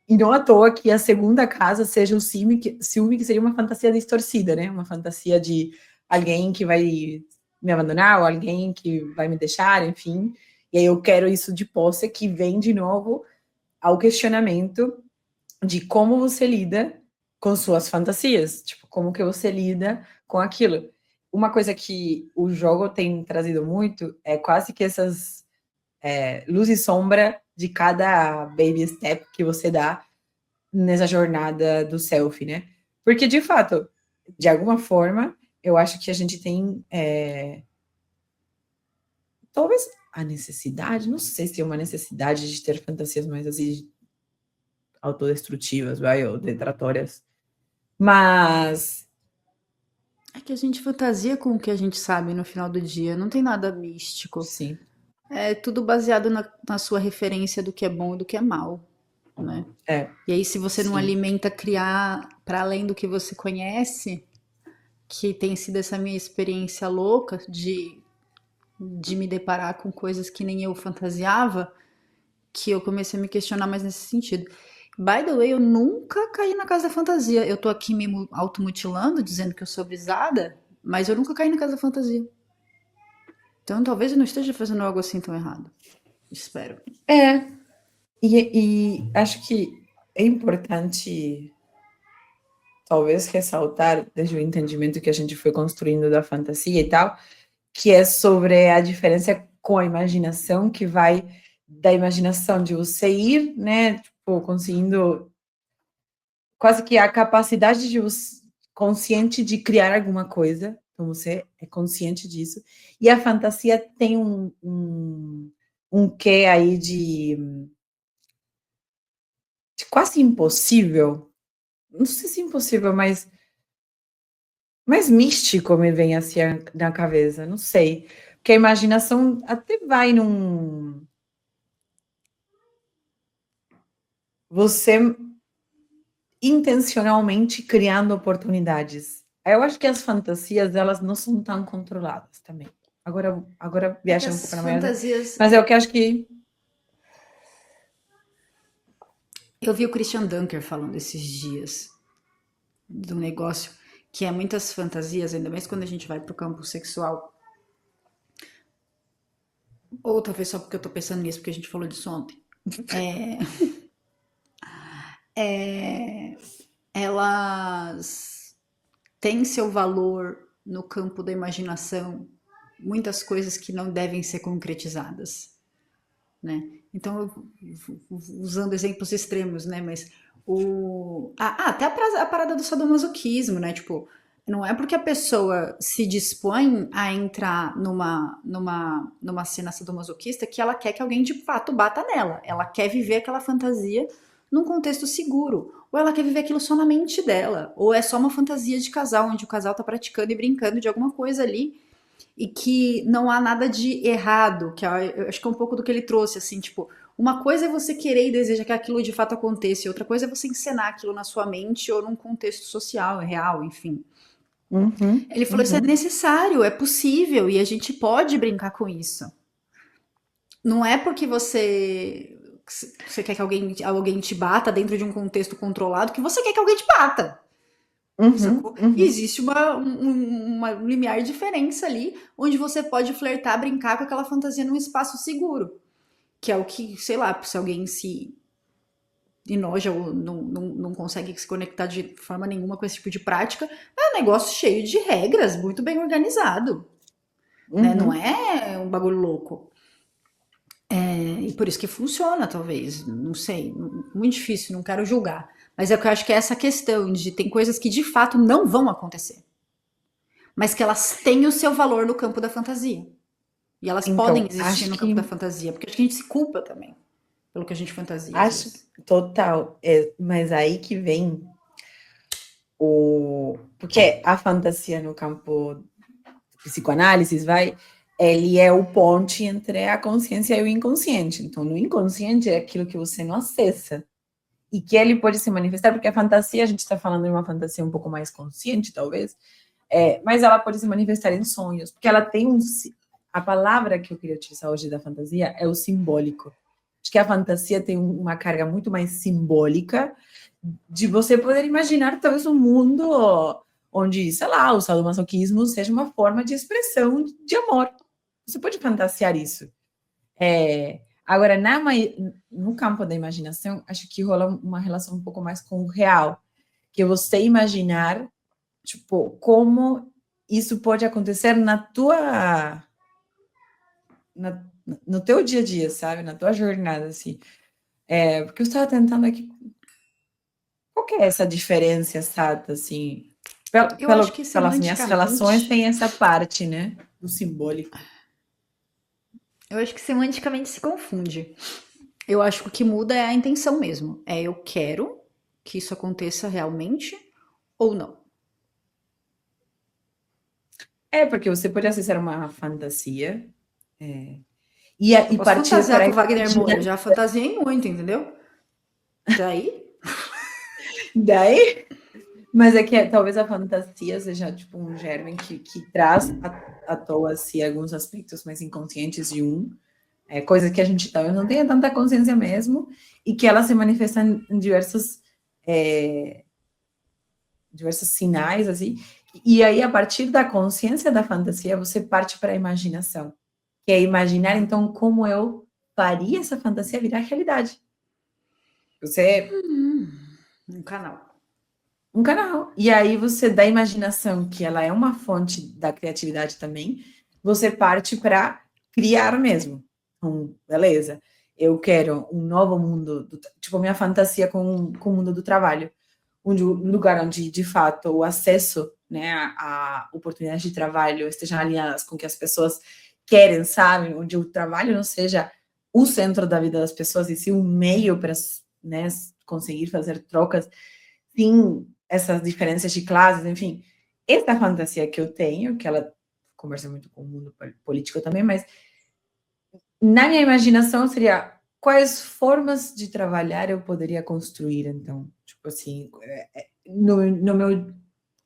e não à toa que a segunda casa seja o ciúme, que seria uma fantasia distorcida, né, uma fantasia de alguém que vai me abandonar, ou alguém que vai me deixar, enfim, e aí eu quero isso de posse, que vem de novo ao questionamento de como você lida com suas fantasias, tipo, como que você lida com aquilo. Uma coisa que o jogo tem trazido muito é quase que essas luz e sombra de cada baby step que você dá nessa jornada do selfie, né? Porque, de fato, de alguma forma, eu acho que a gente tem talvez a necessidade, não sei se é uma necessidade de ter fantasias mais assim autodestrutivas, vai, ou detratórias, mas É que a gente fantasia com o que a gente sabe no final do dia, não tem nada místico. sim, É tudo baseado na sua referência do que é bom e do que é mal, né? é, E aí, se você não sim, alimenta criar para além do que você conhece, que tem sido essa minha experiência louca de me deparar com coisas que nem eu fantasiava, que eu comecei a me questionar mais nesse sentido. By the way, eu nunca caí na casa da fantasia. Eu tô aqui me automutilando, dizendo que eu sou brisada, mas eu nunca caí na casa da fantasia. Então talvez eu não esteja fazendo algo assim tão errado. Espero. é, e acho que é importante talvez ressaltar desde o entendimento que a gente foi construindo da fantasia e tal, que é sobre a diferença com a imaginação, que vai da imaginação de você ir, né, tipo, conseguindo quase que a capacidade de você consciente de criar alguma coisa, então você é consciente disso, e a fantasia tem um quê aí de quase impossível, não sei se impossível, mas mais místico me vem assim na cabeça, não sei, porque a imaginação até vai num você intencionalmente criando oportunidades. Eu acho que as fantasias, elas não são tão controladas também. Agora É que viaja um pouco as na maionese, fantasias. mas eu que acho que Eu vi o Christian Dunker falando esses dias de um negócio que é muitas fantasias, ainda mais quando a gente vai pro campo sexual. Ou talvez só porque eu tô pensando nisso, porque a gente falou disso ontem. Elas têm seu valor no campo da imaginação, muitas coisas que não devem ser concretizadas, né? Então, usando exemplos extremos, né? Mas até a parada do sadomasoquismo, né? Tipo, não é porque a pessoa se dispõe a entrar numa cena sadomasoquista que ela quer que alguém de fato bata nela. Ela quer viver aquela fantasia num contexto seguro. Ou ela quer viver aquilo só na mente dela. Ou é só uma fantasia de casal, onde o casal tá praticando e brincando de alguma coisa ali e que não há nada de errado, que eu acho que é um pouco do que ele trouxe, assim, tipo, uma coisa é você querer e desejar que aquilo de fato aconteça, e outra coisa é você encenar aquilo na sua mente ou num contexto social, real, enfim. uhum, Ele falou: isso é uhum, necessário, é possível, e a gente pode brincar com isso. Não é porque você quer que alguém te bata dentro de um contexto controlado que você quer que alguém te bata. uhum, Sacou? E uhum, existe uma limiar diferença ali, onde você pode flertar, brincar com aquela fantasia num espaço seguro. Que é o que, sei lá, se alguém se enoja ou não consegue se conectar de forma nenhuma com esse tipo de prática, é um negócio cheio de regras, muito bem organizado. Né? Não uhum. é um bagulho louco. E por isso que funciona, talvez. Não sei. Muito difícil, não quero julgar. Mas é que eu acho que é essa questão de tem coisas que de fato não vão acontecer, mas que elas têm o seu valor no campo da fantasia. E elas podem Então, existir no campo da fantasia, porque acho que a gente se culpa também pelo que a gente fantasia às acho vezes. total, mas aí que vem porque a fantasia no campo psicoanálise, vai, ele é o ponte entre a consciência e o inconsciente. Então, no inconsciente é aquilo que você não acessa e que ele pode se manifestar, porque a fantasia, a gente está falando de uma fantasia um pouco mais consciente, talvez, mas ela pode se manifestar em sonhos, porque ela tem a palavra que eu queria utilizar hoje da fantasia é o simbólico. Acho que a fantasia tem uma carga muito mais simbólica de você poder imaginar talvez um mundo onde, sei lá, o sadomasoquismo seja uma forma de expressão de amor. Você pode fantasiar isso. Agora, no campo da imaginação, acho que rola uma relação um pouco mais com o real, que é você imaginar, tipo, como isso pode acontecer na, no teu dia a dia, sabe? Na tua jornada, assim. Porque eu estava tentando aqui. Qual que é essa diferença exata, assim? Eu acho que Pelas minhas relações semanticamente, tem essa parte, né? Do simbólico. Eu acho que semanticamente se confunde. Eu acho que o que muda é a intenção mesmo. É eu quero que isso aconteça realmente ou não. É, porque você pode acessar uma fantasia Eu e posso partir fantasiar para com o Wagner Moura, eu imaginar. já fantasiei muito, entendeu? Daí, Daí, mas é que talvez a fantasia seja tipo um germe que traz à toa assim, alguns aspectos mais inconscientes de coisa que a gente talvez não tenha tanta consciência mesmo, e que ela se manifesta em é, diversos sinais, assim, e aí a partir da consciência da fantasia, você parte para a imaginação, que é imaginar, então, como eu faria essa fantasia virar realidade. Você um canal. um canal. E aí você, da imaginação, que ela é uma fonte da criatividade também, você parte para criar mesmo. Então, beleza. Eu quero um novo mundo, tipo, minha fantasia com o mundo do trabalho. Um lugar onde, de fato, o acesso, né, a oportunidades de trabalho estejam alinhadas com o que as pessoas querem, sabe? Onde o trabalho não seja o centro da vida das pessoas, e sim um meio para, né, conseguir fazer trocas. Sim, essas diferenças de classes, enfim. Essa fantasia que eu tenho, que ela conversa muito com o mundo político também, mas na minha imaginação seria quais formas de trabalhar eu poderia construir, então, tipo assim, no meu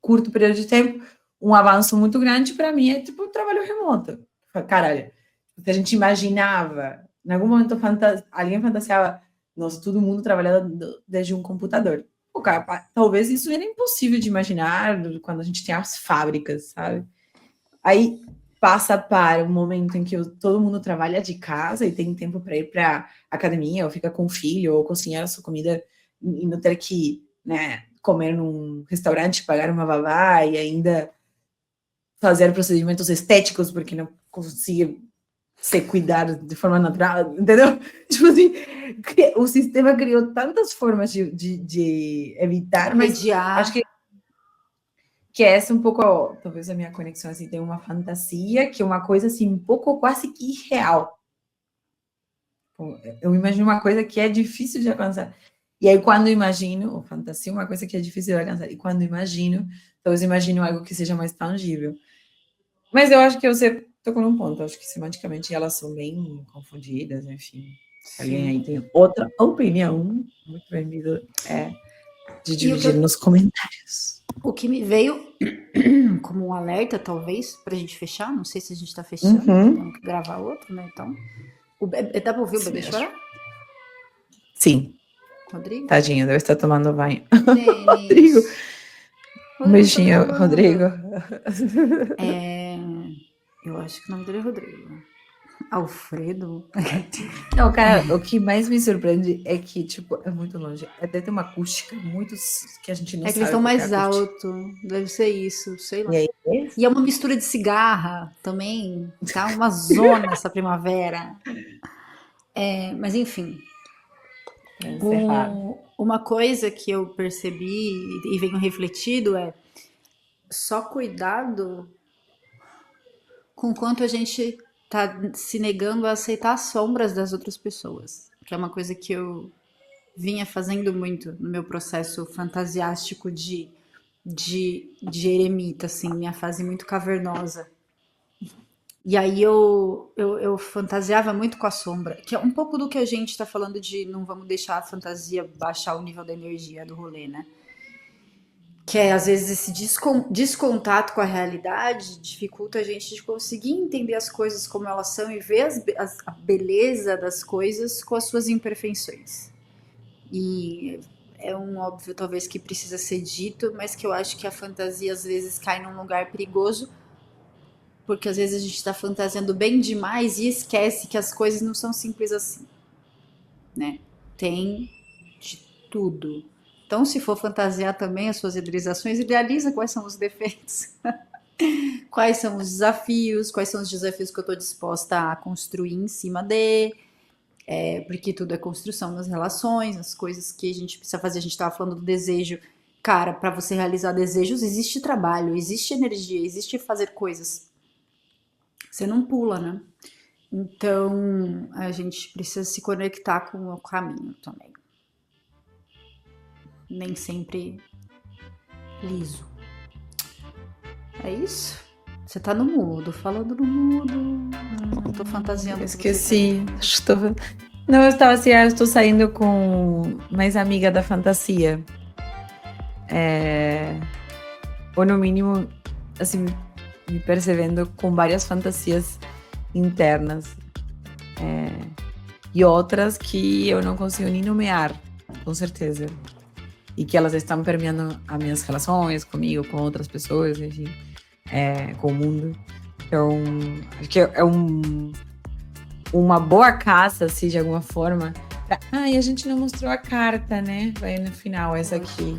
curto período de tempo, um avanço muito grande para mim é tipo o trabalho remoto. Caralho, se a gente imaginava, em algum momento alguém fantasiava, nossa, todo mundo trabalhando desde um computador. Pô, cara, talvez isso era impossível de imaginar quando a gente tinha as fábricas, sabe? Aí passa para um momento em que todo mundo trabalha de casa e tem tempo para ir para academia, ou fica com o filho, ou cozinhar a sua comida e não ter que, né, comer num restaurante, pagar uma babá e ainda fazer procedimentos estéticos porque não conseguia se cuidar de forma natural, entendeu? Tipo assim, o sistema criou tantas formas de evitar, mas acho Mediar. que essa é um pouco, talvez a minha conexão, assim, tem uma fantasia, que é uma coisa, assim, um pouco quase que irreal. Eu imagino uma coisa que é difícil de alcançar. E aí, quando imagino, fantasia é uma coisa que é difícil de alcançar. E quando imagino, talvez imagino algo que seja mais tangível. Mas eu acho que você tocou num ponto. Eu acho que semanticamente elas são bem confundidas, enfim. Se alguém aí Sim. tem outra opinião, muito bem-vindo de E dividir nos comentários. o que me veio como um alerta, talvez, pra gente fechar, não sei se a gente tá fechando, porque Uhum. temos que gravar outro, né? Então, dá pra ouvir o bebê Sim, acho. chorar? Sim, Rodrigo? tadinho, deve estar tomando banho. Rodrigo, Denis. um Rodrigo tá beijinho, Rodrigo. gravando. É, eu acho que o nome dele é Rodrigo. Alfredo? Não, cara, o que mais me surpreende é que, tipo, é muito longe. Deve ter uma acústica muito que a gente não É que eles sabe estão qual que é a mais acústica. alto, deve ser isso, sei E lá. aí, E é uma mistura de cigarra também, tá uma zona essa primavera. É, mas enfim, para encerrar. uma coisa que eu percebi e venho refletido é só cuidado com quanto a gente tá se negando a aceitar as sombras das outras pessoas, que é uma coisa que eu vinha fazendo muito no meu processo fantasiástico de eremita, assim, minha fase muito cavernosa. E aí eu fantasiava muito com a sombra, que é um pouco do que a gente tá falando de não vamos deixar a fantasia baixar o nível da energia do rolê, né? Que é, às vezes, esse descontato com a realidade dificulta a gente de conseguir entender as coisas como elas são e ver a beleza das coisas com as suas imperfeições. E é um óbvio, talvez, que precisa ser dito, mas que eu acho que a fantasia às vezes cai num lugar perigoso, porque às vezes a gente está fantasiando bem demais e esquece que as coisas não são simples assim, né? Tem de tudo. Então, se for fantasiar também as suas idealizações, idealiza quais são os defeitos, quais são os desafios, quais são os desafios que eu estou disposta a construir em cima de, porque tudo é construção nas relações, as coisas que a gente precisa fazer. A gente estava falando do desejo. Cara, para você realizar desejos, existe trabalho, existe energia, existe fazer coisas. Você não pula, né? Então, a gente precisa se conectar com o caminho também. Nem sempre liso. É isso? Você tá no mudo, falando no mudo. Eu tô fantasiando que você tá Esqueci. Não, eu estava assim, eu estou saindo com mais amiga da fantasia. Ou no mínimo, assim, me percebendo com várias fantasias internas. E outras que eu não consigo nem nomear, com certeza. E que elas estão permeando as minhas relações comigo, com outras pessoas, enfim, com o mundo. Então, acho que é uma boa caça, assim, de alguma forma. E a gente não mostrou a carta, né? Vai no final, essa aqui.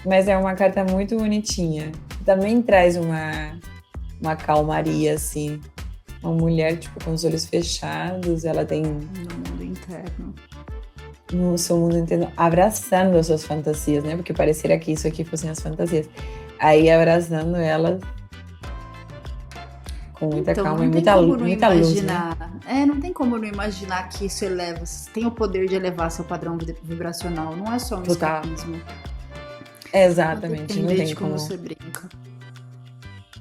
Mas é uma carta muito bonitinha. Também traz uma calmaria, assim. Uma mulher, tipo, com os olhos fechados, ela tem... No mundo interno. No seu mundo interno, abraçando as suas fantasias, né? Porque pareceria que isso aqui fossem as fantasias. Aí, abraçando elas com muita calma e muita luz, né? Não tem como não imaginar que isso eleva, tem o poder de elevar seu padrão vibracional. Não é só um escapismo. Exatamente, não tem de como como você brinca.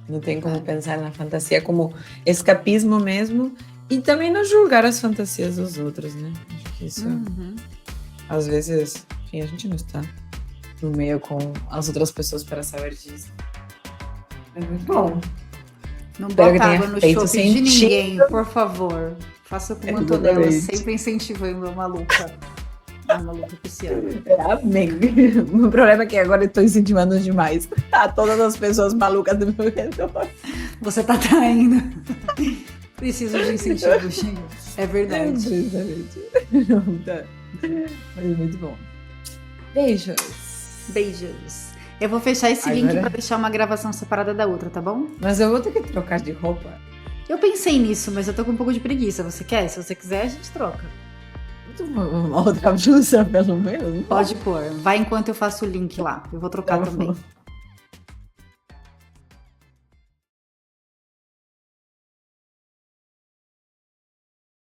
Não tem como pensar na fantasia como escapismo mesmo e também não julgar as fantasias dos outros, né? Acho que isso, às vezes, enfim, a gente não está no meio com as outras pessoas para saber disso. É muito bom. Não bota água no chope de ninguém, por favor. Faça como Antonella, sempre incentivando a maluca. A maluca pisciana. Amém. O meu problema é que agora eu estou incentivando demais. Todas as pessoas malucas do meu redor. Você tá traindo. Preciso de incentivo, gente. É verdade. Não dá. Mas é muito bom. Beijos. Eu vou fechar esse link pra deixar uma gravação separada da outra, tá bom? Mas eu vou ter que trocar de roupa. Eu pensei nisso, mas eu tô com um pouco de preguiça. Você quer? Se você quiser, a gente troca. Uma outra blusa, pelo menos. Pode pôr. Vai enquanto eu faço o link lá. Eu vou trocar também.